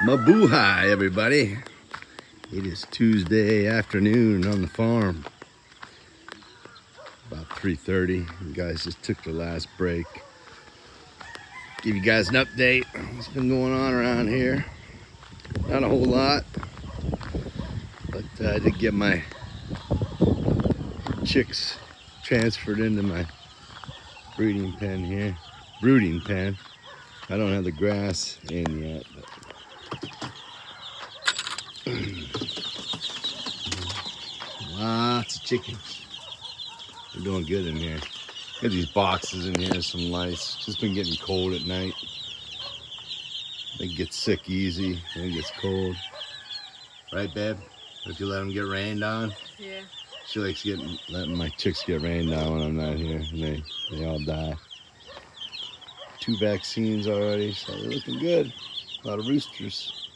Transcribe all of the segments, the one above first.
Mabuhay, everybody. It is Tuesday afternoon on the farm. About 3:30. You guys just took the last break. Give you guys an update. What's been going on around here? Not a whole lot. But I did get my chicks transferred into my breeding pen here. Brooding pen. I don't have the grass in yet, but lots of chickens. They're doing good in here. Got these boxes in here, some lice. Just been getting cold at night. They get sick easy when it gets cold. Right, babe? If you let them get rained on? Yeah. She likes letting my chicks get rained on when I'm not here, and they all die. 2 vaccines already, so they're looking good. A lot of roosters.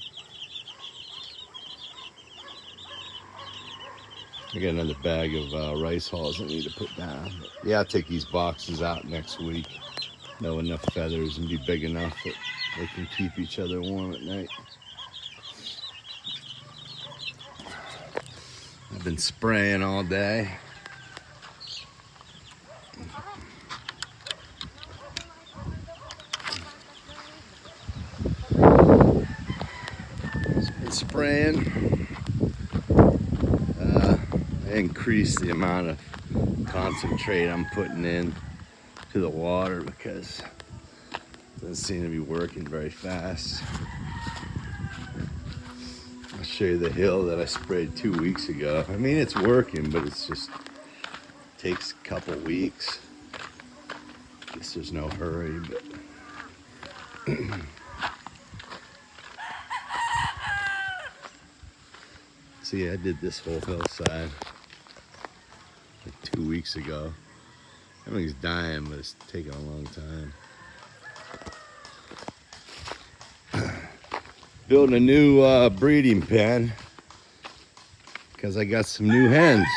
I got another bag of rice hulls I need to put down. But yeah, I'll take these boxes out next week. Know enough feathers and be big enough that they can keep each other warm at night. I've been spraying all day. Been spraying. I increased the amount of concentrate I'm putting in to the water because it doesn't seem to be working very fast. I'll show you the hill that I sprayed 2 weeks ago. I mean, it's working, but it's just takes a couple weeks. Guess there's no hurry, but see, I did this whole hillside like 2 weeks ago. Everything's dying, but it's taking a long time. Building a new breeding pen because I got some new hens.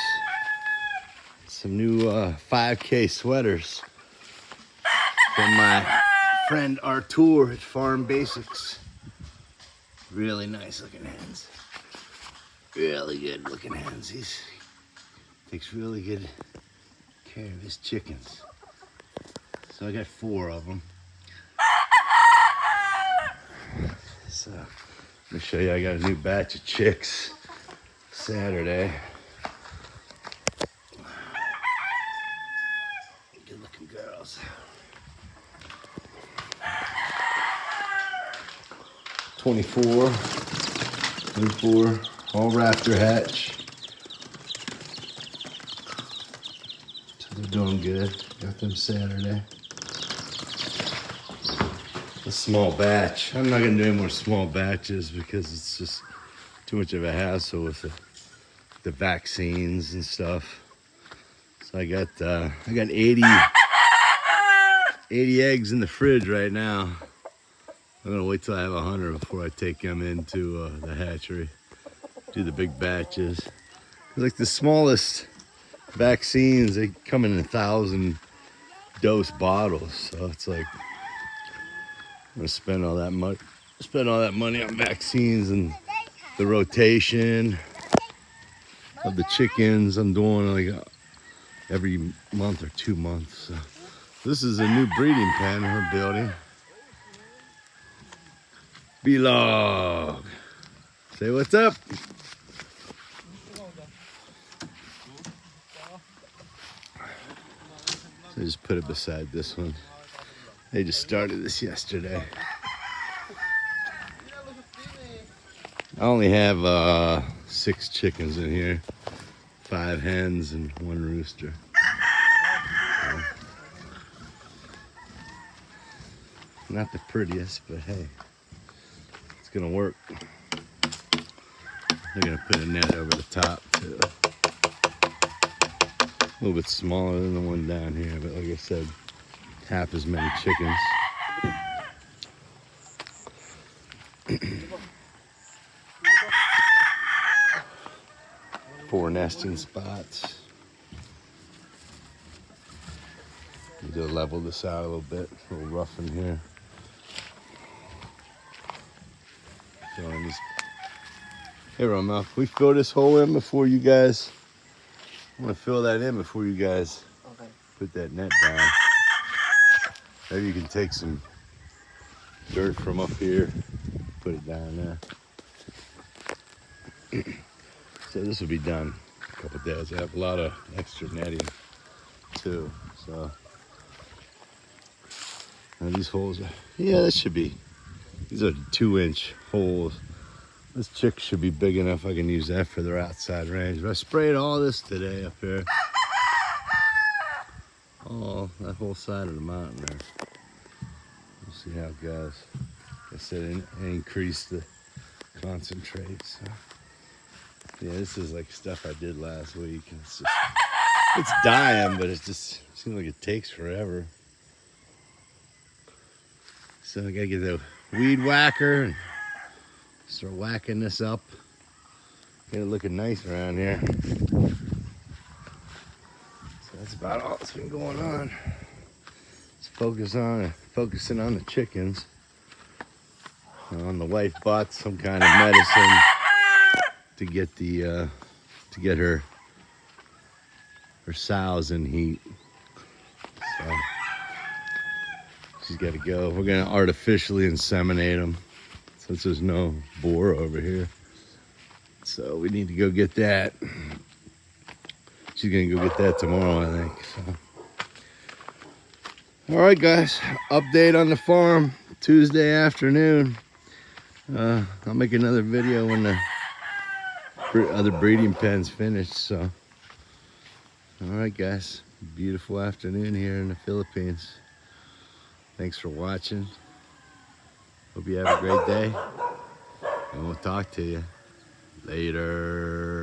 Some new 5K sweaters from my friend Artur at Farm Basics. Really nice looking hens. Really good looking hens. He takes really good care of his chickens. So I got 4 of them. So let me show you, I got a new batch of chicks Saturday. Good looking girls. 24, all raptor hatch. So they're doing good. Got them Saturday. A small batch. I'm not gonna do any more small batches because it's just too much of a hassle with the vaccines and stuff. So I got 80 eggs in the fridge right now. I'm gonna wait till I have 100 before I take them into the hatchery. Do the big batches. Like the smallest vaccines, they come in 1,000 dose bottles. So it's like I'm gonna spend all that money on vaccines and the rotation of the chickens. I'm doing like every month or 2 months. So this is a new breeding pen we're building. Vlog. Say what's up. So I just put it beside this one. They just started this yesterday. I only have 6 chickens in here. 5 hens and 1 rooster. So, not the prettiest, but hey, it's gonna work. They're gonna put a net over the top too. A little bit smaller than the one down here, but like I said, half as many chickens. 4 nesting spots. Need to level this out a little bit. A little rough in here. throwing these. Hey, Roma, can we fill this hole in before you guys? I'm gonna fill that in before you guys put that net down. Maybe you can take some dirt from up here, put it down there. So this will be done in a couple days. I have a lot of extra netting too. So now these holes are, yeah, that should be, these are 2-inch holes. This chick should be big enough I can use that for their outside range. But I sprayed all this today up here. All that whole side of the mountain there. We'll see how it goes. Like I said, I increased the concentrate. So. Yeah, this is like stuff I did last week. And it's dying, but it just seems like it takes forever. So I gotta get the weed whacker and start whacking this up. Get it looking nice around here. So that's about all that's been going on. Let's focusing on the chickens. On the wife bought some kind of medicine to get her sows in heat. So she's got to go. We're gonna artificially inseminate them since there's no boar over here. So we need to go get that. She's gonna go get that tomorrow, I think. So. All right, guys. Update on the farm Tuesday afternoon. I'll make another video when the other breeding pen's finished. So, all right, guys. Beautiful afternoon here in the Philippines. Thanks for watching. Hope you have a great day, and we'll talk to you later.